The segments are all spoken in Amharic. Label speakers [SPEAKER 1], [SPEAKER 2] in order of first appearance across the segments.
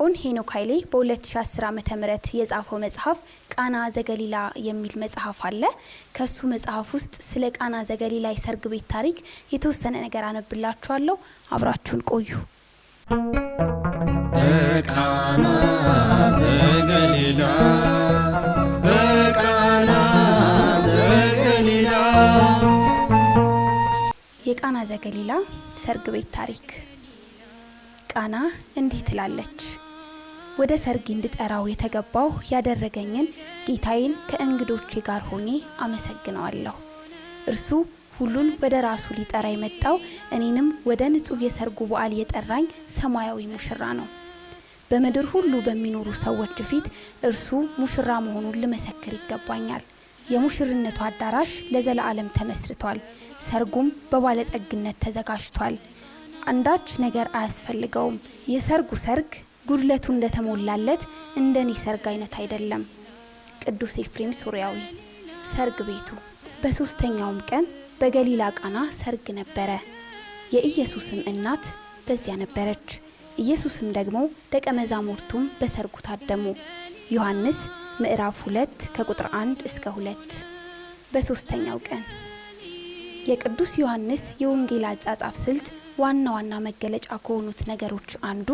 [SPEAKER 1] ዲያቆን ሄኖክ ኃይሌ በ2010 ዓመተ ምህረት የጻፈው መጽሐፍ ቃና ዘገሊላ የሚል መጽሐፍ አለ። ከሱ መጽሐፍ ውስጥ ስለ ቃና ዘገሊላ የሰርግ ቤት ታሪክ የተወሰነ ነገር አነብላችኋለሁ። አብራችሁን ቆዩ።
[SPEAKER 2] በቃና ዘገሊላ በቃና ዘገሊላ
[SPEAKER 1] የቃና ዘገሊላ ሰርግ ቤት ታሪክ። ቃና እንዲህ ትላለች። ወደ ሰርግ እንድጠራው የተገባው ያደረገኝን ጌታዬን ከእንግዶቼ ጋር ሆኜ አመሰግነዋለሁ። እርሱ ሁሉን ወደ ራሱ ሊጠራ የመጣው እኔንም ወደ ንጹህ የሰርጉ በዓል የጠራኝ ሰማያዊ ሙሽራ ነው። በመድር ሁሉ በሚኖሩ ሰዎች ፊት እርሱ ሙሽራ መሆኑን ልመሰክር ይገባኛል። የሙሽርነቱ አዳራሽ ለዘላለም ተመስርቷል። ሰርጉም በባለጠግነት ተዘጋጅቷል። አንዳች ነገር አያስፈልገውም። የሰርጉ ሰርግ ጉድለቱ እንደተሞላለት እንደኔ ሰርግ አይነት አይደለም። ቅዱስ ኤፍሬም ሶርያዊ። ሰርግ ቤቱ። በሶስተኛውም ቀን በገሊላ ቃና ሰርግ ነበረ። የኢየሱስም እናት በዚያ ነበረች። ኢየሱስም ደግሞ ደቀ መዛሙርቱም በሰርጉ ታደሙ። ዮሐንስ ምዕራፍ 2 ከቁጥር 1 እስከ 2። በሶስተኛው ቀን የቅዱስ ዮሐንስ የወንጌል አጻጻፍ ስልት ዋና ዋና መገለጫ ከሆኑት ነገሮች አንዱ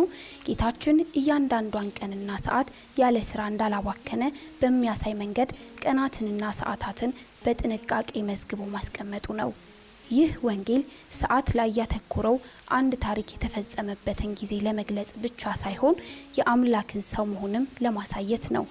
[SPEAKER 1] ጌታችን እያንዳንዷን ቀንና ሰዓት ያለ ስራ እንዳላባከነ በሚያሳይ መንገድ ቀናትንና ሰዓታትን በጥንቃቄ መዝግቦ ማስቀመጡ ነው። ይህ ወንጌል ሰዓት ላይ ያተኮረው አንድ ታሪክ የተፈጸመበትን ጊዜ ለመግለጽ ብቻ ሳይሆን የአምላክን ሰው መሆንም ለማሳየት ነው።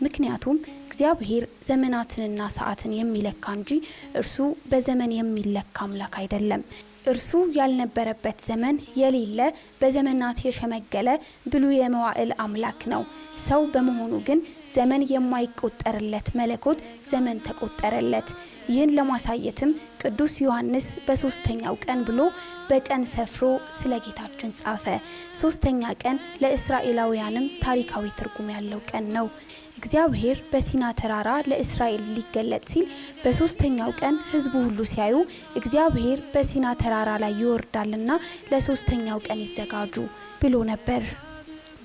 [SPEAKER 1] ምክንያቱም እግዚአብሔር ዘመናትንና ሰዓትን የሚለካ እንጂ እርሱ በዘመን የሚለካ አምላክ አይደለም። እርሱ ያልነበረበት ዘመን የሌለ በዘመናት የሸመገለ ብሉይ የመዋዕል አምላክ ነው። ሰው በመሆኑ ግን ዘመን የማይቆጠርለት መለኮት ዘመን ተቆጠረለት። ይህን ለማሳየትም ቅዱስ ዮሐንስ በሶስተኛው ቀን ብሎ በቀን ሰፍሮ ስለ ጌታችን ጻፈ። ሶስተኛ ቀን ለእስራኤላውያንም ታሪካዊ ትርጉም ያለው ቀን ነው። እግዚአብሔር በሲና ተራራ ለእስራኤል ሊገለጥ ሲል በሶስተኛው ቀን ሕዝቡ ሁሉ ሲያዩ እግዚአብሔር በሲና ተራራ ላይ ይወርዳልና ለሶስተኛው ቀን ይዘጋጁ ብሎ ነበር።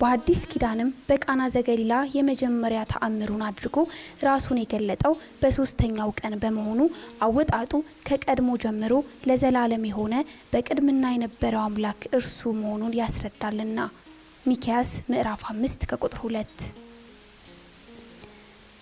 [SPEAKER 1] በአዲስ ኪዳንም በቃና ዘገሊላ የመጀመሪያ ተአምሩን አድርጎ ራሱን የገለጠው በሶስተኛው ቀን በመሆኑ አወጣጡ ከቀድሞ ጀምሮ ለዘላለም የሆነ በቅድምና የነበረው አምላክ እርሱ መሆኑን ያስረዳልና። ሚክያስ ምዕራፍ 5 ከቁጥር 2።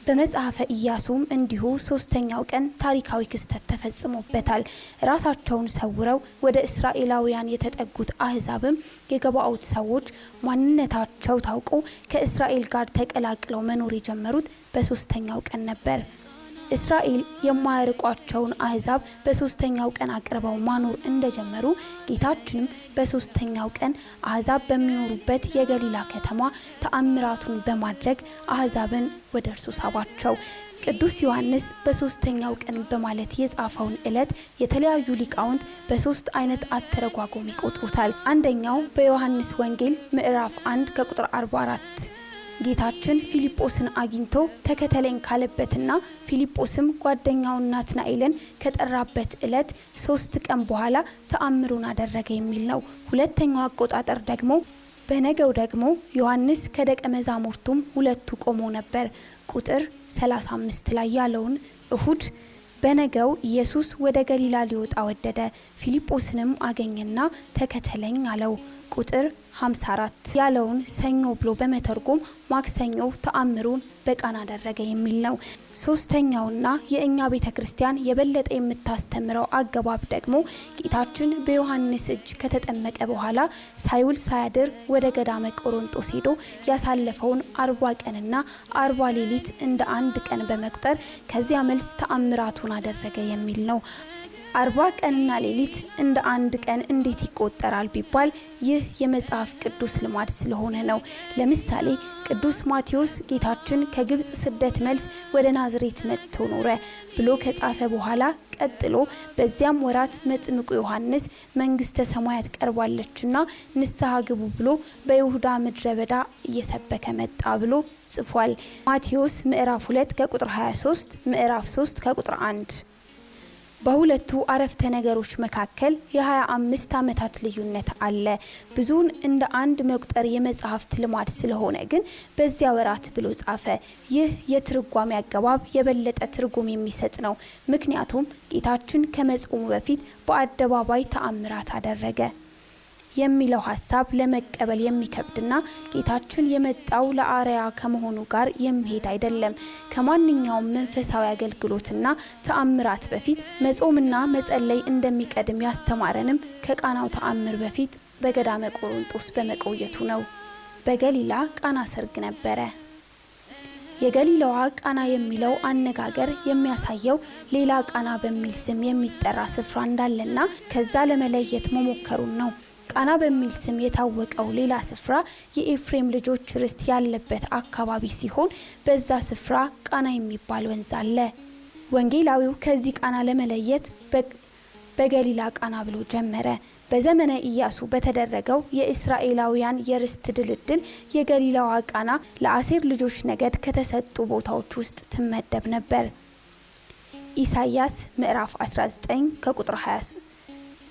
[SPEAKER 1] በመጽሐፈ ኢያሱም እንዲሁ ሶስተኛው ቀን ታሪካዊ ክስተት ተፈጽሞበታል። ራሳቸውን ሰውረው ወደ እስራኤላውያን የተጠጉት አህዛብም የገባኦት ሰዎች ማንነታቸው ታውቆ ከእስራኤል ጋር ተቀላቅለው መኖር የጀመሩት በሶስተኛው ቀን ነበር። እስራኤል የማያርቋቸውን አህዛብ በሶስተኛው ቀን አቅርበው ማኖር እንደጀመሩ ጌታችንም በሶስተኛው ቀን አህዛብ በሚኖሩበት የገሊላ ከተማ ተአምራቱን በማድረግ አህዛብን ወደ እርሱ ሳባቸው። ቅዱስ ዮሐንስ በሶስተኛው ቀን በማለት የጻፈውን ዕለት የተለያዩ ሊቃውንት በሶስት አይነት አተረጓጎም ይቆጥሩታል። አንደኛው በዮሐንስ ወንጌል ምዕራፍ 1 ከቁጥር 44 ጌታችን ፊልጶስን አግኝቶ ተከተለኝ ካለበትና ፊልጶስም ጓደኛውን ናትናኤልን ከጠራበት ዕለት 3 ቀን በኋላ ተአምሩን አደረገ የሚል ነው። ሁለተኛው አቆጣጠር ደግሞ በነገው ደግሞ ዮሐንስ ከደቀ መዛሙርቱም ሁለቱ ቆሞ ነበር ቁጥር 35 ላይ ያለውን እሁድ በነገው ኢየሱስ ወደ ገሊላ ሊወጣ ወደደ። ፊልጶስንም አገኘና ተከተለኝ አለው ቁጥር 54 ያለውን ሰኞ ብሎ በመተርጎም ማክሰኞ ተአምሩን በቃና አደረገ የሚል ነው። ሶስተኛውና የእኛ ቤተክርስቲያን የበለጠ የምታስተምረው አገባብ ደግሞ ጌታችን በዮሐንስ እጅ ከተጠመቀ በኋላ ሳይውል ሳያድር ወደ ገዳመ ቆሮንጦስ ሄዶ ያሳለፈውን 40 ቀንና 40 ሌሊት እንደ አንድ ቀን በመቁጠር ከዚያ መልስ ተአምራቱን አደረገ የሚል ነው። 40 ቀንና ሌሊት እንደ አንድ ቀን እንዴት ይቆጠራል ቢባል ይህ የመጽሐፍ ቅዱስ ልማድ ስለሆነ ነው። ለምሳሌ ቅዱስ ማቴዎስ ጌታችን ከግብጽ ስደት መልስ ወደ ናዝሬት መጥቶ ኖረ ብሎ ከጻፈ በኋላ ቀጥሎ በዚያም ወራት መጥምቁ ዮሐንስ መንግስተ ሰማያት ቀርባለችና ንስሐ ግቡ ብሎ በይሁዳ ምድረ በዳ እየሰበከ መጣ ብሎ ጽፏል። ማቴዎስ ምዕራፍ 2 ከቁጥር 23፣ ምዕራፍ 3 ከቁጥር 1። በሁለቱ አረፍተ ነገሮች መካከል የ25 ዓመታት ልዩነት አለ። ብዙን እንደ አንድ መቁጠር የመጽሐፍት ልማድ ስለሆነ ግን በዚያ ወራት ብሎ ጻፈ። ይህ የትርጓሜ አገባብ የበለጠ ትርጉም የሚሰጥ ነው። ምክንያቱም ጌታችን ከመጾሙ በፊት በአደባባይ ተአምራት አደረገ የሚለው ሐሳብ ለመቀበል የሚከብድና ጌታችን የመጣው ለአርያ ከመሆኑ ጋር የሚሄድ አይደለም። ከማንኛውም መንፈሳዊ አገልግሎትና ተአምራት በፊት መጾምና መጸለይ እንደሚቀድም ያስተማረንም ከቃናው ተአምር በፊት በገዳመ ቆሮንጦስ በመቆየቱ ነው። በገሊላ ቃና ሰርግ ነበረ። የገሊላዋ ቃና የሚለው አነጋገር የሚያሳየው ሌላ ቃና በሚል ስም የሚጠራ ስፍራ እንዳለና ከዛ ለመለየት መሞከሩን ነው። ቃና በሚል ስም የታወቀው ሌላ ስፍራ የኤፍሬም ልጆች ርስት ያለበት አካባቢ ሲሆን በዛ ስፍራ ቃና የሚባል ወንዝ አለ። ወንጌላዊው ከዚህ ቃና ለመለየት በገሊላ ቃና ብሎ ጀመረ። በዘመነ ኢያሱ በተደረገው የእስራኤላውያን የርስት ድልድል የገሊላዋ ቃና ለአሴር ልጆች ነገድ ከተሰጡ ቦታዎች ውስጥ ትመደብ ነበር። ኢሳይያስ ምዕራፍ 19 ከቁጥር 20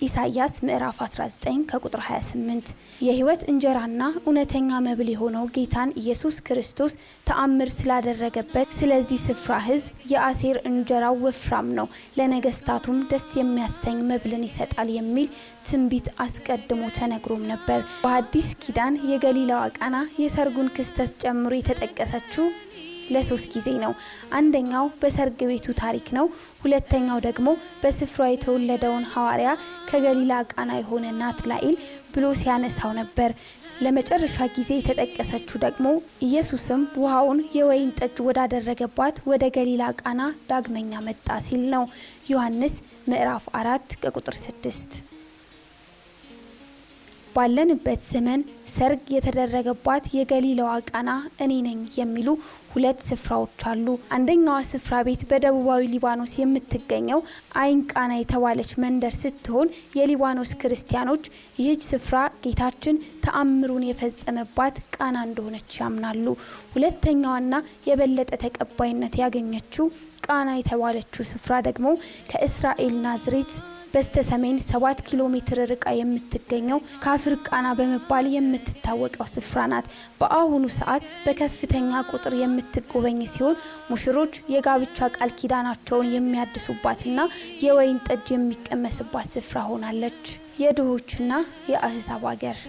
[SPEAKER 1] ኢሳይያስ ምዕራፍ 19 ከቁጥር 28 የሕይወት እንጀራና እውነተኛ መብል የሆነው ጌታን ኢየሱስ ክርስቶስ ተአምር ስላደረገበት ስለዚህ ስፍራ ሕዝብ የአሴር እንጀራው ወፍራም ነው፣ ለነገስታቱም ደስ የሚያሰኝ መብልን ይሰጣል የሚል ትንቢት አስቀድሞ ተነግሮም ነበር። በአዲስ ኪዳን የገሊላዋ ቃና የሰርጉን ክስተት ጨምሮ የተጠቀሰችው ለሶስት ጊዜ ነው። አንደኛው በሰርግ ቤቱ ታሪክ ነው። ሁለተኛው ደግሞ በስፍራው የተወለደውን ሐዋርያ ከገሊላ ቃና የሆነ ናትናኤል ብሎ ሲያነሳው ነበር። ለመጨረሻ ጊዜ የተጠቀሰችው ደግሞ ኢየሱስም ውሃውን የወይን ጠጅ ወዳደረገባት ወደ ገሊላ ቃና ዳግመኛ መጣ ሲል ነው። ዮሐንስ ምዕራፍ 4 ከቁጥር 6 ባለንበት ዘመን ሰርግ የተደረገባት የገሊላዋ ቃና እኔ ነኝ የሚሉ ሁለት ስፍራዎች አሉ። አንደኛው ስፍራ ቤት በደቡባዊ ሊባኖስ የምትገኘው አይን ቃና የተባለች መንደር ስትሆን የሊባኖስ ክርስቲያኖች ይህች ስፍራ ጌታችን ተአምሩን የፈጸመባት ቃና እንደሆነች ያምናሉ። ሁለተኛውና የበለጠ ተቀባይነት ያገኘችው ቃና የተባለችው ስፍራ ደግሞ ከእስራኤል ናዝሬት በስተሰሜን 7 ኪሎ ሜትር ርቃ የምትገኘው ካፍር ቃና በመባል የምትታወቀው ስፍራ ናት። በአሁኑ ሰዓት በከፍተኛ ቁጥር የምትጎበኝ ሲሆን ሙሽሮች የጋብቻ ቃል ኪዳናቸውን የሚያድሱባትና የወይን ጠጅ የሚቀመስባት ስፍራ ሆናለች። የድሆችና የአህዛብ ሀገር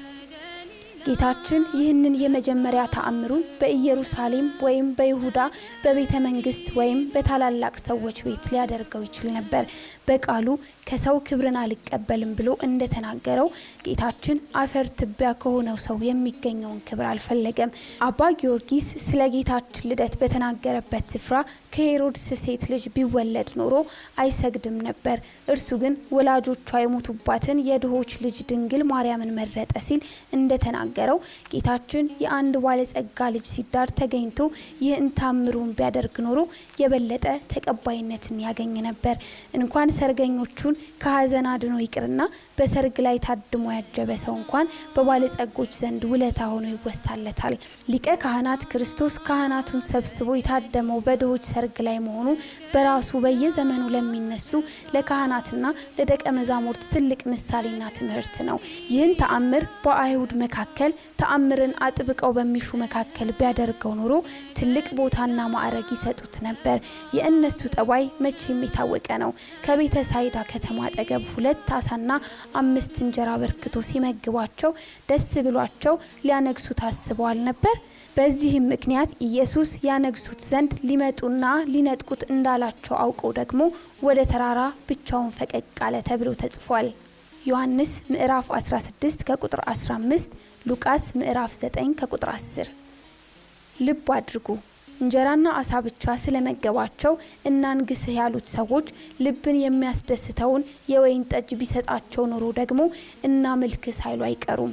[SPEAKER 1] ጌታችን ይህንን የመጀመሪያ ተአምሩን በኢየሩሳሌም ወይም በይሁዳ በቤተ መንግስት ወይም በታላላቅ ሰዎች ቤት ሊያደርገው ይችል ነበር። በቃሉ ከሰው ክብርን አልቀበልም ብሎ እንደተናገረው ጌታችን አፈር ትቢያ ከሆነው ሰው የሚገኘውን ክብር አልፈለገም። አባ ጊዮርጊስ ስለ ጌታችን ልደት በተናገረበት ስፍራ ከሄሮድስ ሴት ልጅ ቢወለድ ኖሮ አይሰግድም ነበር፣ እርሱ ግን ወላጆቿ የሞቱባትን የድሆች ልጅ ድንግል ማርያምን መረጠ ሲል እንደተናገረው ጌታችን የአንድ ባለጸጋ ልጅ ሲዳር ተገኝቶ ይህን ተአምሩን ቢያደርግ ኖሮ የበለጠ ተቀባይነትን ያገኝ ነበር። እንኳን ሰርገኞቹን ከሀዘን አድኖ ይቅርና በሰርግ ላይ ታድሞ ያጀበ ሰው እንኳን በባለጸጎች ዘንድ ውለታ ሆኖ ይወሳለታል። ሊቀ ካህናት ክርስቶስ ካህናቱን ሰብስቦ የታደመው በድሆች ሰርግ ላይ መሆኑ በራሱ በየዘመኑ ለሚነሱ ለካህናትና ለደቀ መዛሙርት ትልቅ ምሳሌና ትምህርት ነው። ይህን ተአምር በአይሁድ መካከል ተአምርን አጥብቀው በሚሹ መካከል ቢያደርገው ኖሮ ትልቅ ቦታና ማዕረግ ይሰጡት ነበር። የእነሱ ጠባይ መቼም የታወቀ ነው። ከቤተ ሳይዳ ከተማ አጠገብ 2 አሳና 5 እንጀራ በርክቶ ሲመግባቸው ደስ ብሏቸው ሊያነግሱት አስበዋል ነበር። በዚህም ምክንያት ኢየሱስ ያነግሱት ዘንድ ሊመጡና ሊነጥቁት እንዳላቸው አውቀው ደግሞ ወደ ተራራ ብቻውን ፈቀቅ አለ ተብሎ ተጽፏል። ዮሐንስ ምዕራፍ 16 ከቁጥር 15፣ ሉቃስ ምዕራፍ 9 ከቁጥር 10። ልብ አድርጉ። እንጀራና አሳ ብቻ ስለመገባቸው እናንግስህ ያሉት ሰዎች ልብን የሚያስደስተውን የወይን ጠጅ ቢሰጣቸው ኖሮ ደግሞ እና ምልክ ሳይሉ አይቀሩም።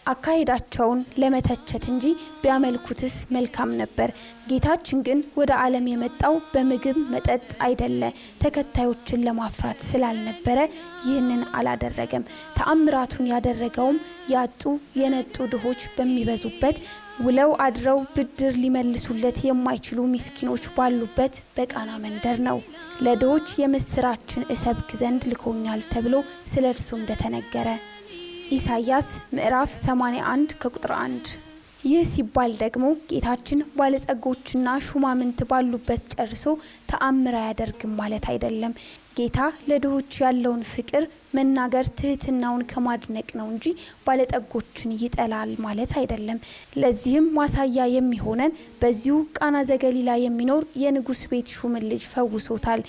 [SPEAKER 1] አካሄዳቸውን ለመተቸት እንጂ ቢያመልኩትስ መልካም ነበር። ጌታችን ግን ወደ ዓለም የመጣው በምግብ መጠጥ አይደለ፣ ተከታዮችን ለማፍራት ስላልነበረ ይህንን አላደረገም። ተአምራቱን ያደረገውም ያጡ የነጡ ድሆች በሚበዙበት ውለው አድረው ብድር ሊመልሱለት የማይችሉ ምስኪኖች ባሉበት በቃና መንደር ነው። ለድሆች የምስራችን እሰብክ ዘንድ ልኮኛል ተብሎ ስለርሱ እንደተነገረ ኢሳይያስ ምዕራፍ 81 ከቁጥር 1። ይህ ሲባል ደግሞ ጌታችን ባለጸጎችና ሹማምንት ባሉበት ጨርሶ ተአምር አያደርግም ማለት አይደለም። ጌታ ለድሆች ያለውን ፍቅር መናገር ትህትናውን ከማድነቅ ነው እንጂ ባለጠጎችን ይጠላል ማለት አይደለም። ለዚህም ማሳያ የሚሆነን በዚሁ ቃና ዘገሊላ የሚኖር የንጉስ ቤት ሹም ልጅ ፈውሶታል።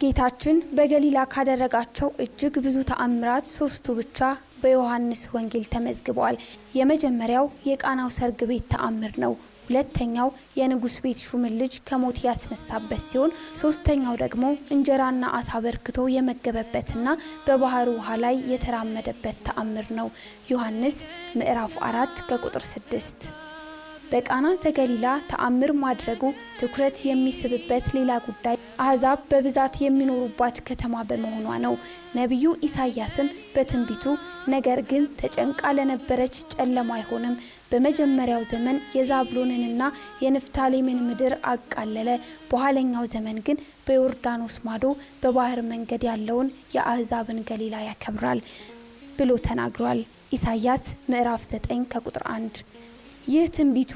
[SPEAKER 1] ጌታችን በገሊላ ካደረጋቸው እጅግ ብዙ ተአምራት 3ቱ ብቻ በዮሐንስ ወንጌል ተመዝግበዋል። የመጀመሪያው የቃናው ሰርግ ቤት ተአምር ነው። ሁለተኛው የንጉስ ቤት ሹም ልጅ ከሞት ያስነሳበት ሲሆን ሶስተኛው ደግሞ እንጀራና አሳ በርክቶ የመገበበትና በባህር ውሃ ላይ የተራመደበት ተአምር ነው። ዮሐንስ ምዕራፍ 4 ከቁጥር 6። በቃና ዘገሊላ ተአምር ማድረጉ ትኩረት የሚስብበት ሌላ ጉዳይ አሕዛብ በብዛት የሚኖሩባት ከተማ በመሆኗ ነው። ነቢዩ ኢሳይያስም በትንቢቱ ነገር ግን ተጨንቃ ለነበረች ጨለማ አይሆንም፣ በመጀመሪያው ዘመን የዛብሎንንና የንፍታሌምን ምድር አቃለለ፣ በኋለኛው ዘመን ግን በዮርዳኖስ ማዶ በባህር መንገድ ያለውን የአሕዛብን ገሊላ ያከብራል ብሎ ተናግሯል። ኢሳይያስ ምዕራፍ 9 ከቁጥር 1። ይህ ትንቢቱ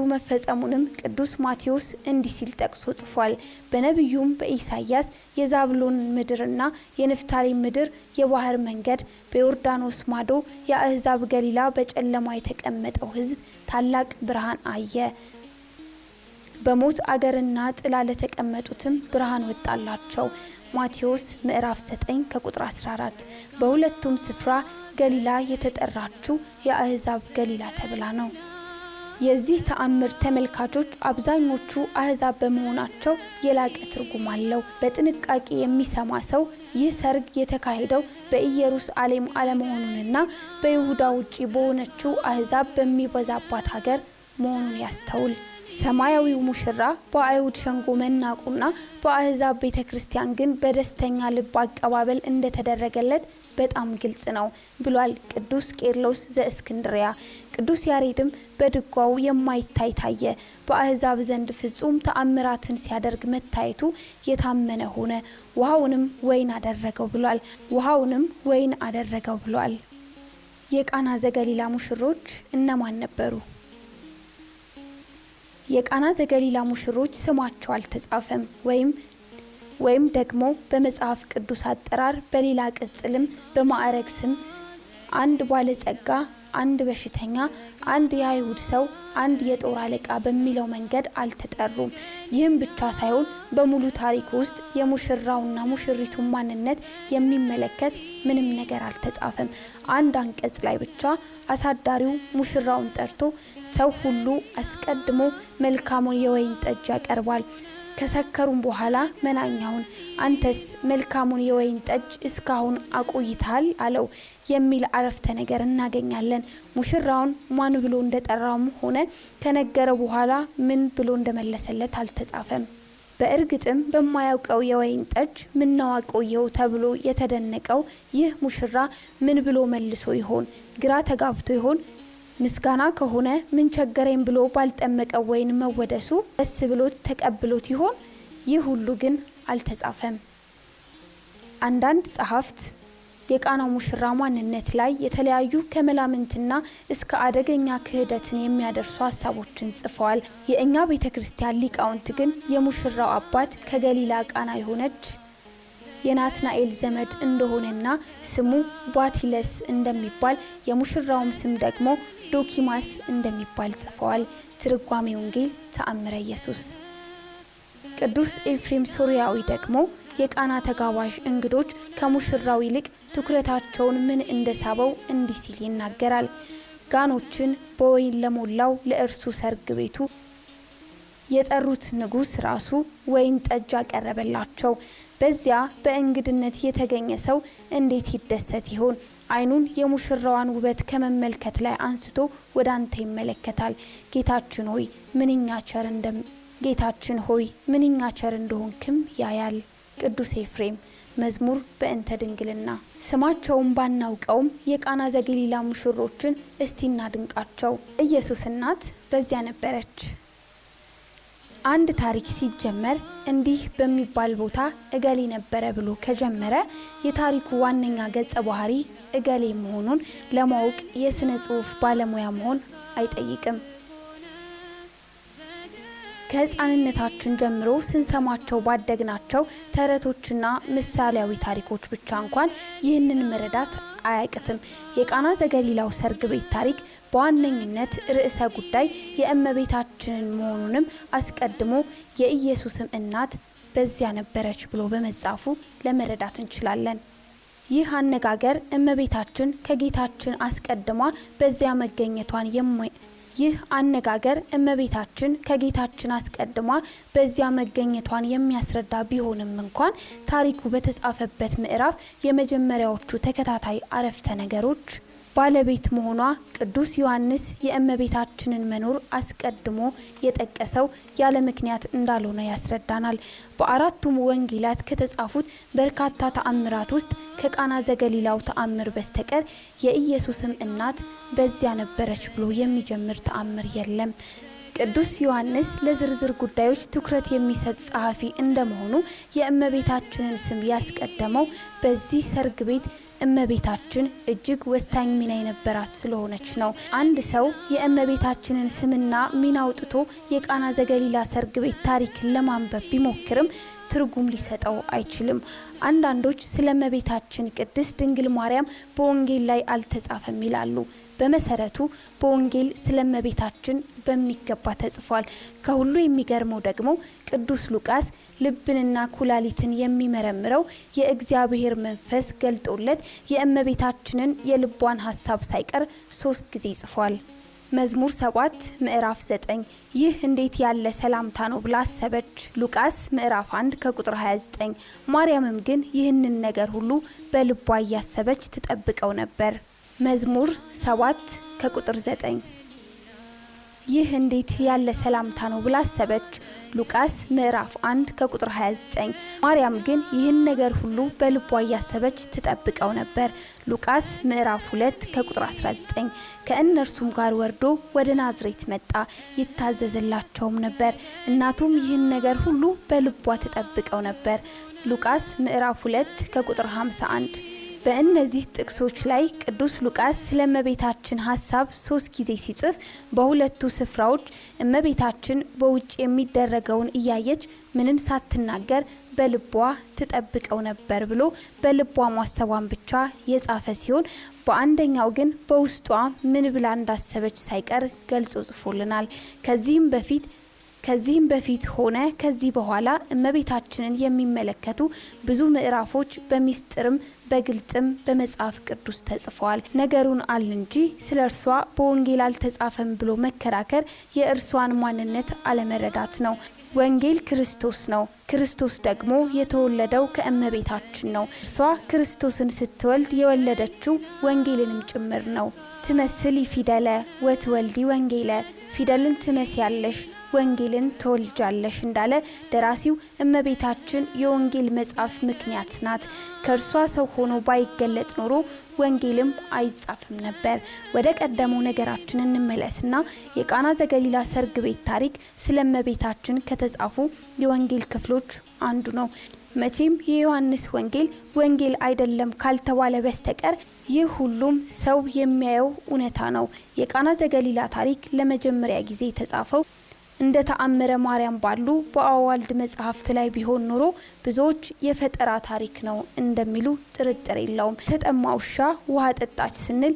[SPEAKER 1] መፈጸሙንም ቅዱስ ማቴዎስ እንዲህ ሲል ጠቅሶ ጽፏል። በነቢዩም በኢሳይያስ የዛብሎን ምድርና የንፍታሌም ምድር የባህር መንገድ በዮርዳኖስ ማዶ የአሕዛብ ገሊላ በጨለማ የተቀመጠው ሕዝብ ታላቅ ብርሃን አየ። በሞት አገርና ጥላ ለተቀመጡትም ብርሃን ወጣላቸው። ማቴዎስ ምዕራፍ 9 ከቁጥር 14። በሁለቱም ስፍራ ገሊላ የተጠራችው የአሕዛብ ገሊላ ተብላ ነው። የዚህ ተአምር ተመልካቾች አብዛኞቹ አሕዛብ በመሆናቸው የላቀ ትርጉም አለው። በጥንቃቄ የሚሰማ ሰው ይህ ሰርግ የተካሄደው በኢየሩሳሌም አለመሆኑንና በይሁዳ ውጪ በሆነችው አሕዛብ በሚበዛባት ሀገር መሆኑን ያስተውል። ሰማያዊው ሙሽራ በአይሁድ ሸንጎ መናቁና በአሕዛብ ቤተክርስቲያን ግን በደስተኛ ልብ አቀባበል እንደተደረገለት በጣም ግልጽ ነው ብሏል ቅዱስ ቄርሎስ ዘእስክንድርያ። ቅዱስ ያሬድም በድጓው የማይታይ ታየ፣ በአሕዛብ ዘንድ ፍጹም ተአምራትን ሲያደርግ መታየቱ የታመነ ሆነ፣ ውሃውንም ወይን አደረገው ብሏል። የቃና ዘገሊላ ሙሽሮች እነማን ነበሩ? የቃና ዘገሊላ ሙሽሮች ስማቸው አልተጻፈም ወይም ደግሞ በመጽሐፍ ቅዱስ አጠራር በሌላ ቅጽልም በማዕረግ ስም አንድ ባለጸጋ፣ አንድ በሽተኛ፣ አንድ የአይሁድ ሰው፣ አንድ የጦር አለቃ በሚለው መንገድ አልተጠሩም። ይህም ብቻ ሳይሆን በሙሉ ታሪክ ውስጥ የሙሽራውና ሙሽሪቱን ማንነት የሚመለከት ምንም ነገር አልተጻፈም። አንድ አንቀጽ ላይ ብቻ አሳዳሪው ሙሽራውን ጠርቶ ሰው ሁሉ አስቀድሞ መልካሙን የወይን ጠጅ ያቀርባል፣ ከሰከሩም በኋላ መናኛውን አንተስ መልካሙን የወይን ጠጅ እስካሁን አቆይታል አለው የሚል አረፍተ ነገር እናገኛለን። ሙሽራውን ማን ብሎ እንደጠራውም ሆነ ከነገረው በኋላ ምን ብሎ እንደመለሰለት አልተጻፈም። በእርግጥም በማያውቀው የወይን ጠጅ ምነው አቆየው ተብሎ የተደነቀው ይህ ሙሽራ ምን ብሎ መልሶ ይሆን? ግራ ተጋብቶ ይሆን? ምስጋና ከሆነ ምን ቸገረኝ ብሎ ባልጠመቀው ወይን መወደሱ ደስ ብሎት ተቀብሎት ይሆን? ይህ ሁሉ ግን አልተጻፈም። አንዳንድ ጸሐፍት የቃናው ሙሽራ ማንነት ላይ የተለያዩ ከመላምንትና እስከ አደገኛ ክህደትን የሚያደርሱ ሀሳቦችን ጽፈዋል። የእኛ ቤተክርስቲያን ሊቃውንት ግን የሙሽራው አባት ከገሊላ ቃና የሆነች የናትናኤል ዘመድ እንደሆነና ስሙ ባቲለስ እንደሚባል የሙሽራውም ስም ደግሞ ዶኪማስ እንደሚባል ጽፈዋል። ትርጓሜ ወንጌል ተአምረ ኢየሱስ። ቅዱስ ኤፍሬም ሶርያዊ ደግሞ የቃና ተጋባዥ እንግዶች ከሙሽራው ይልቅ ትኩረታቸውን ምን እንደሳበው እንዲህ ሲል ይናገራል። ጋኖችን በወይን ለሞላው ለእርሱ ሰርግ ቤቱ የጠሩት ንጉስ ራሱ ወይን ጠጅ አቀረበላቸው። በዚያ በእንግድነት የተገኘ ሰው እንዴት ይደሰት ይሆን? አይኑን የሙሽራዋን ውበት ከመመልከት ላይ አንስቶ ወደ አንተ ይመለከታል። ጌታችን ሆይ ምንኛ ቸር እንደሆንክም ያያል። ቅዱስ ኤፍሬም። መዝሙር በእንተ ድንግልና። ስማቸውን ባናውቀውም የቃና ዘገሊላ ሙሽሮችን እስቲ እናድንቃቸው። ኢየሱስ እናት በዚያ ነበረች። አንድ ታሪክ ሲጀመር እንዲህ በሚባል ቦታ እገሌ ነበረ ብሎ ከጀመረ የታሪኩ ዋነኛ ገጸ ባህሪ እገሌ መሆኑን ለማወቅ የስነ ጽሑፍ ባለሙያ መሆን አይጠይቅም። ከህፃንነታችን ጀምሮ ስንሰማቸው ባደግናቸው ተረቶችና ምሳሌያዊ ታሪኮች ብቻ እንኳን ይህንን መረዳት አያቅትም። የቃና ዘገሊላው ሰርግ ቤት ታሪክ በዋነኝነት ርዕሰ ጉዳይ የእመቤታችንን መሆኑንም አስቀድሞ የኢየሱስም እናት በዚያ ነበረች ብሎ በመጻፉ ለመረዳት እንችላለን። ይህ አነጋገር እመቤታችን ከጌታችን አስቀድማ በዚያ መገኘቷን በዚያ መገኘቷን የሚያስረዳ ቢሆንም እንኳን ታሪኩ በተጻፈበት ምዕራፍ የመጀመሪያዎቹ ተከታታይ አረፍተ ነገሮች ባለቤት መሆኗ ቅዱስ ዮሐንስ የእመቤታችንን መኖር አስቀድሞ የጠቀሰው ያለ ምክንያት እንዳልሆነ ያስረዳናል። በአራቱም ወንጌላት ከተጻፉት በርካታ ተአምራት ውስጥ ከቃና ዘገሊላው ተአምር በስተቀር የኢየሱስም እናት በዚያ ነበረች ብሎ የሚጀምር ተአምር የለም። ቅዱስ ዮሐንስ ለዝርዝር ጉዳዮች ትኩረት የሚሰጥ ጸሐፊ እንደመሆኑ የእመቤታችንን ስም ያስቀደመው በዚህ ሰርግ ቤት እመቤታችን እጅግ ወሳኝ ሚና የነበራት ስለሆነች ነው። አንድ ሰው የእመቤታችንን ስምና ሚና አውጥቶ የቃና ዘገሊላ ሰርግ ቤት ታሪክን ለማንበብ ቢሞክርም ትርጉም ሊሰጠው አይችልም። አንዳንዶች ስለ እመቤታችን ቅድስት ድንግል ማርያም በወንጌል ላይ አልተጻፈም ይላሉ። በመሰረቱ በወንጌል ስለ እመቤታችን በሚገባ ተጽፏል። ከሁሉ የሚገርመው ደግሞ ቅዱስ ሉቃስ ልብንና ኩላሊትን የሚመረምረው የእግዚአብሔር መንፈስ ገልጦለት የእመቤታችንን የልቧን ሐሳብ ሳይቀር 3 ጊዜ ጽፏል። መዝሙር 7 ምዕራፍ 9 ይህ እንዴት ያለ ሰላምታ ነው ብላ አሰበች። ሉቃስ ምዕራፍ 1 ከቁጥር 29 ማርያምም ግን ይህንን ነገር ሁሉ በልቧ እያሰበች ትጠብቀው ነበር። መዝሙር 7 ከቁጥር 9 ይህ እንዴት ያለ ሰላምታ ነው ብላ አሰበች። ሉቃስ ምዕራፍ 1 ከቁጥር 29 ማርያም ግን ይህን ነገር ሁሉ በልቧ እያሰበች ትጠብቀው ነበር። ሉቃስ ምዕራፍ 2 ከቁጥር 19 ከእነርሱም ጋር ወርዶ ወደ ናዝሬት መጣ፣ ይታዘዝላቸውም ነበር። እናቱም ይህን ነገር ሁሉ በልቧ ትጠብቀው ነበር። ሉቃስ ምዕራፍ 2 ከቁጥር 51 በእነዚህ ጥቅሶች ላይ ቅዱስ ሉቃስ ስለ እመቤታችን ሐሳብ 3 ጊዜ ሲጽፍ በሁለቱ ስፍራዎች እመቤታችን በውጭ የሚደረገውን እያየች ምንም ሳትናገር በልቧ ትጠብቀው ነበር ብሎ በልቧ ማሰቧን ብቻ የጻፈ ሲሆን በአንደኛው ግን በውስጧ ምን ብላ እንዳሰበች ሳይቀር ገልጾ ጽፎልናል። ከዚህም በፊት ሆነ ከዚህ በኋላ እመቤታችንን የሚመለከቱ ብዙ ምዕራፎች በሚስጥርም በግልጽም በመጽሐፍ ቅዱስ ተጽፈዋል። ነገሩን አል እንጂ ስለርሷ በወንጌል አልተጻፈም ብሎ መከራከር የእርሷን ማንነት አለመረዳት ነው። ወንጌል ክርስቶስ ነው። ክርስቶስ ደግሞ የተወለደው ከእመቤታችን ነው። እርሷ ክርስቶስን ስትወልድ የወለደችው ወንጌልንም ጭምር ነው። ትመስሊ ፊደለ ወትወልዲ ወንጌለ ፊደልን ትመስያለሽ ወንጌልን ትወልጃለሽ እንዳለ ደራሲው እመቤታችን የወንጌል መጽሐፍ ምክንያት ናት። ከእርሷ ሰው ሆኖ ባይገለጥ ኖሮ ወንጌልም አይጻፍም ነበር። ወደ ቀደመው ነገራችን እንመለስና የቃና ዘገሊላ ሰርግ ቤት ታሪክ ስለ እመቤታችን ከተጻፉ የወንጌል ክፍሎች አንዱ ነው። መቼም የዮሐንስ ወንጌል አይደለም ካልተባለ በስተቀር ይህ ሁሉም ሰው የሚያየው እውነታ ነው። የቃና ዘገሊላ ታሪክ ለመጀመሪያ ጊዜ የተጻፈው እንደ ተአምረ ማርያም ባሉ በአዋልድ መጽሐፍት ላይ ቢሆን ኖሮ ብዙዎች የፈጠራ ታሪክ ነው እንደሚሉ ጥርጥር የለውም። ተጠማ ውሻ ውሃ ጠጣች ስንል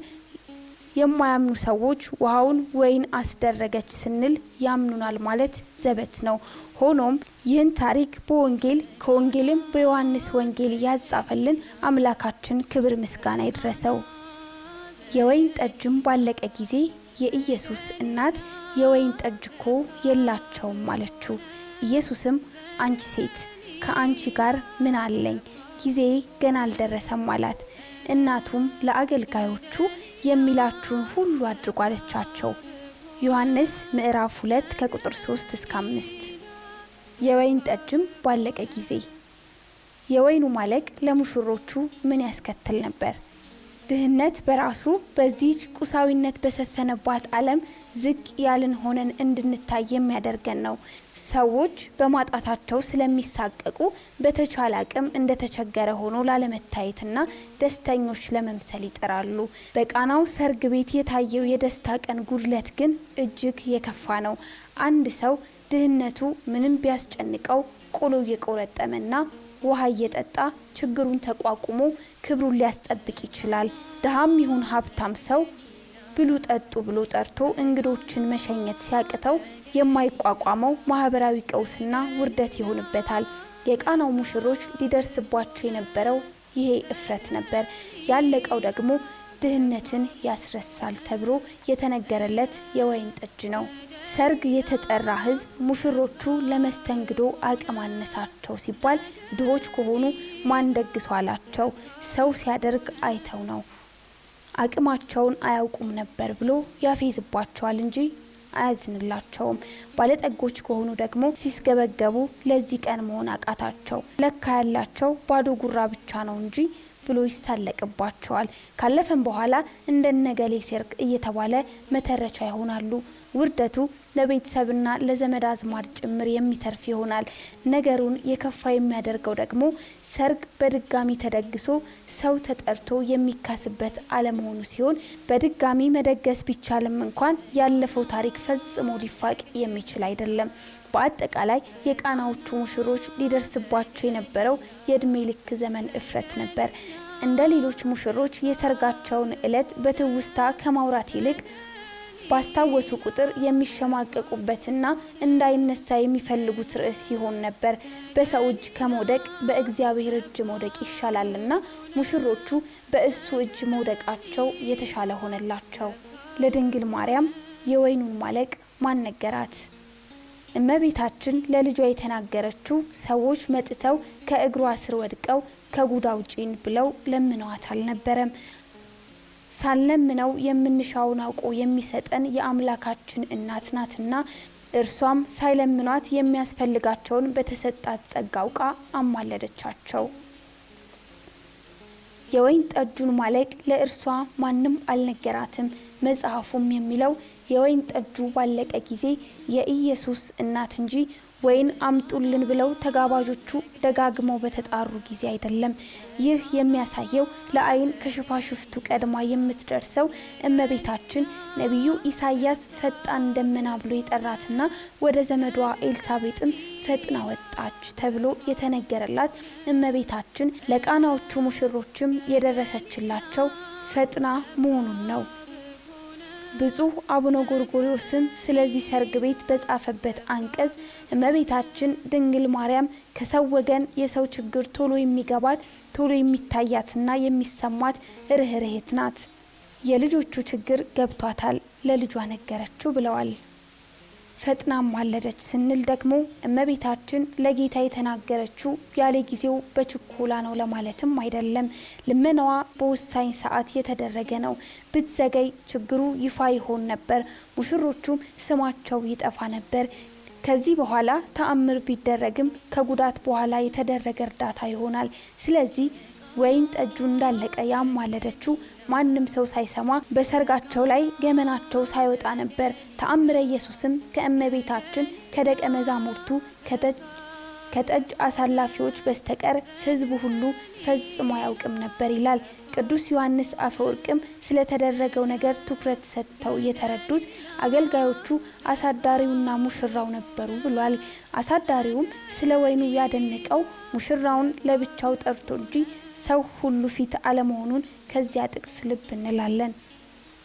[SPEAKER 1] የማያምኑ ሰዎች ውሃውን ወይን አስደረገች ስንል ያምኑናል ማለት ዘበት ነው። ሆኖም ይህን ታሪክ በወንጌል ከወንጌልም በዮሐንስ ወንጌል ያጻፈልን አምላካችን ክብር ምስጋና ይድረሰው። የወይን ጠጅም ባለቀ ጊዜ የኢየሱስ እናት የወይን ጠጅ እኮ የላቸውም አለችው። ኢየሱስም አንቺ ሴት ከአንቺ ጋር ምን አለኝ? ጊዜ ገና አልደረሰም አላት። እናቱም ለአገልጋዮቹ የሚላችሁን ሁሉ አድርጉ አለቻቸው። ዮሐንስ ምዕራፍ 2 ከቁጥር 3 እስከ 5 የወይን ጠጅም ባለቀ ጊዜ የወይኑ ማለቅ ለሙሽሮቹ ምን ያስከትል ነበር? ድህነት በራሱ በዚህ ቁሳዊነት በሰፈነባት ዓለም ዝቅ ያልን ሆነን እንድንታይ የሚያደርገን ነው። ሰዎች በማጣታቸው ስለሚሳቀቁ በተቻለ አቅም እንደተቸገረ ሆኖ ላለመታየትና ደስተኞች ለመምሰል ይጥራሉ። በቃናው ሰርግ ቤት የታየው የደስታ ቀን ጉድለት ግን እጅግ የከፋ ነው። አንድ ሰው ድህነቱ ምንም ቢያስጨንቀው ቆሎ እየቆረጠመና ውሃ እየጠጣ ችግሩን ተቋቁሞ ክብሩን ሊያስጠብቅ ይችላል። ድሃም ይሁን ሀብታም ሰው ብሉ ጠጡ ብሎ ጠርቶ እንግዶችን መሸኘት ሲያቅተው የማይቋቋመው ማህበራዊ ቀውስና ውርደት ይሆንበታል። የቃናው ሙሽሮች ሊደርስባቸው የነበረው ይሄ እፍረት ነበር። ያለቀው ደግሞ ድህነትን ያስረሳል ተብሎ የተነገረለት የወይን ጠጅ ነው። ሰርግ የተጠራ ህዝብ ሙሽሮቹ ለመስተንግዶ አቅም አነሳቸው ሲባል ድሆች ከሆኑ ማን ደግሶ አላቸው? ሰው ሲያደርግ አይተው ነው። አቅማቸውን አያውቁም ነበር ብሎ ያፌዝባቸዋል እንጂ አያዝንላቸውም። ባለጠጎች ከሆኑ ደግሞ ሲስገበገቡ ለዚህ ቀን መሆን አቃታቸው። ለካ ያላቸው ባዶ ጉራ ብቻ ነው እንጂ ብሎ ይሳለቅባቸዋል። ካለፈም በኋላ እንደነገሌ ሰርግ እየተባለ መተረቻ ይሆናሉ። ውርደቱ ለቤተሰብና ለዘመድ አዝማድ ጭምር የሚተርፍ ይሆናል። ነገሩን የከፋ የሚያደርገው ደግሞ ሰርግ በድጋሚ ተደግሶ ሰው ተጠርቶ የሚካስበት አለመሆኑ ሲሆን በድጋሚ መደገስ ቢቻልም እንኳን ያለፈው ታሪክ ፈጽሞ ሊፋቅ የሚችል አይደለም። በአጠቃላይ የቃናዎቹ ሙሽሮች ሊደርስባቸው የነበረው የእድሜ ልክ ዘመን እፍረት ነበር። እንደ ሌሎች ሙሽሮች የሰርጋቸውን ዕለት በትውስታ ከማውራት ይልቅ ባስታወሱ ቁጥር የሚሸማቀቁበትና እንዳይነሳ የሚፈልጉት ርዕስ ይሆን ነበር። በሰው እጅ ከመውደቅ በእግዚአብሔር እጅ መውደቅ ይሻላልና ሙሽሮቹ በእሱ እጅ መውደቃቸው የተሻለ ሆነላቸው። ለድንግል ማርያም የወይኑን ማለቅ ማን ነገራት? እመቤታችን ለልጇ የተናገረችው ሰዎች መጥተው ከእግሯ ስር ወድቀው ከጉድ አውጪን ብለው ለምነዋት አልነበረም። ሳንለምነው የምንሻውን አውቆ የሚሰጠን የአምላካችን እናት ናትና እርሷም ሳይለምኗት የሚያስፈልጋቸውን በተሰጣት ጸጋ አውቃ አማለደቻቸው። የወይን ጠጁን ማለቅ ለእርሷ ማንም አልነገራትም። መጽሐፉም የሚለው የወይን ጠጁ ባለቀ ጊዜ የኢየሱስ እናት እንጂ ወይን አምጡልን ብለው ተጋባዦቹ ደጋግመው በተጣሩ ጊዜ አይደለም። ይህ የሚያሳየው ለአይን ከሽፋሽፍቱ ቀድማ የምትደርሰው እመቤታችን ነቢዩ ኢሳያስ ፈጣን ደመና ብሎ የጠራትና ወደ ዘመዷ ኤልሳቤጥም ፈጥና ወጣች ተብሎ የተነገረላት እመቤታችን ለቃናዎቹ ሙሽሮችም የደረሰችላቸው ፈጥና መሆኑን ነው። ብፁዕ አቡነ ጎርጎርዮስም ስለዚህ ሰርግ ቤት በጻፈበት አንቀጽ እመቤታችን ድንግል ማርያም ከሰው ወገን የሰው ችግር ቶሎ የሚገባት ቶሎ የሚታያትና የሚሰማት ርህርህት ናት። የልጆቹ ችግር ገብቷታል፣ ለልጇ ነገረችው ብለዋል። ፈጥናም ማለደች ስንል ደግሞ እመቤታችን ለጌታ የተናገረችው ያለ ጊዜው በችኮላ ነው ለማለትም አይደለም። ልመናዋ በወሳኝ ሰዓት የተደረገ ነው። ብትዘገይ ችግሩ ይፋ ይሆን ነበር፣ ሙሽሮቹም ስማቸው ይጠፋ ነበር። ከዚህ በኋላ ተአምር ቢደረግም ከጉዳት በኋላ የተደረገ እርዳታ ይሆናል። ስለዚህ ወይን ጠጁ እንዳለቀ ያማለደችው ማንም ሰው ሳይሰማ በሰርጋቸው ላይ ገመናቸው ሳይወጣ ነበር። ተአምረ ኢየሱስም ከእመቤታችን ከደቀ መዛሙርቱ ከጠጅ አሳላፊዎች በስተቀር ሕዝቡ ሁሉ ፈጽሞ አያውቅም ነበር ይላል። ቅዱስ ዮሐንስ አፈወርቅም ስለተደረገው ነገር ትኩረት ሰጥተው የተረዱት አገልጋዮቹ አሳዳሪውና ሙሽራው ነበሩ ብሏል። አሳዳሪውም ስለ ወይኑ ያደነቀው ሙሽራውን ለብቻው ጠርቶ እንጂ ሰው ሁሉ ፊት አለመሆኑን ከዚያ ጥቅስ ልብ እንላለን።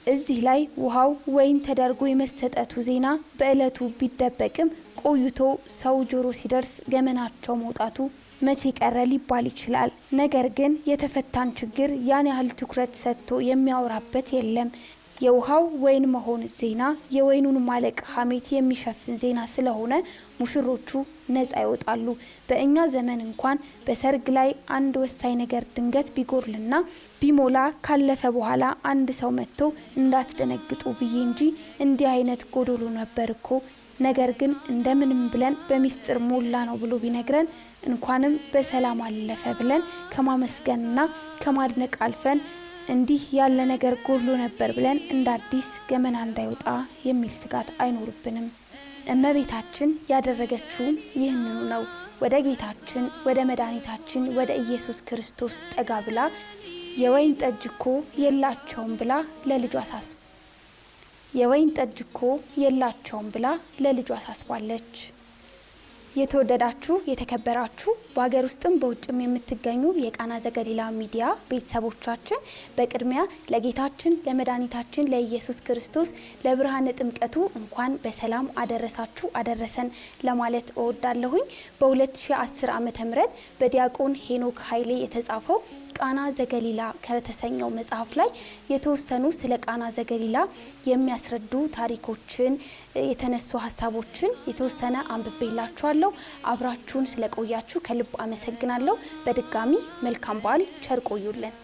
[SPEAKER 1] እዚህ ላይ ውሃው ወይን ተደርጎ የመሰጠቱ ዜና በእለቱ ቢደበቅም ቆይቶ ሰው ጆሮ ሲደርስ ገመናቸው መውጣቱ መቼ ቀረ ሊባል ይችላል። ነገር ግን የተፈታን ችግር ያን ያህል ትኩረት ሰጥቶ የሚያወራበት የለም። የውሃው ወይን መሆን ዜና የወይኑን ማለቅ ሐሜት የሚሸፍን ዜና ስለሆነ ሙሽሮቹ ነፃ ይወጣሉ። በእኛ ዘመን እንኳን በሰርግ ላይ አንድ ወሳኝ ነገር ድንገት ቢጎርልና ቢሞላ ካለፈ በኋላ አንድ ሰው መጥቶ እንዳትደነግጡ ብዬ እንጂ እንዲህ አይነት ጎዶሎ ነበር እኮ ነገር ግን እንደምንም ብለን በሚስጥር ሞላ ነው ብሎ ቢነግረን እንኳንም በሰላም አለፈ ብለን ከማመስገንና ከማድነቅ አልፈን እንዲህ ያለ ነገር ጎድሎ ነበር ብለን እንደ አዲስ ገመና እንዳይወጣ የሚል ስጋት አይኖርብንም። እመቤታችን ያደረገችው ይህንኑ ነው። ወደ ጌታችን ወደ መድኃኒታችን ወደ ኢየሱስ ክርስቶስ ጠጋ ብላ የወይን ጠጅ እኮ የላቸውም ብላ ለልጇ አሳስባለች። የተወደዳችሁ የተከበራችሁ በአገር ውስጥም በውጭም የምትገኙ የቃና ዘገሊላ ሚዲያ ቤተሰቦቻችን በቅድሚያ ለጌታችን ለመድኃኒታችን ለኢየሱስ ክርስቶስ ለብርሃነ ጥምቀቱ እንኳን በሰላም አደረሳችሁ አደረሰን ለማለት እወዳለሁኝ። በ2010 ዓመተ ምህረት በዲያቆን ሄኖክ ኃይሌ የተጻፈው ቃና ዘገሊላ ከተሰኘው መጽሐፍ ላይ የተወሰኑ ስለ ቃና ዘገሊላ የሚያስረዱ ታሪኮችን የተነሱ ሐሳቦችን የተወሰነ አንብቤላችኋለሁ። አብራችሁን ስለቆያችሁ ከልብ አመሰግናለሁ። በድጋሚ መልካም በዓል ቸር ቆዩልን።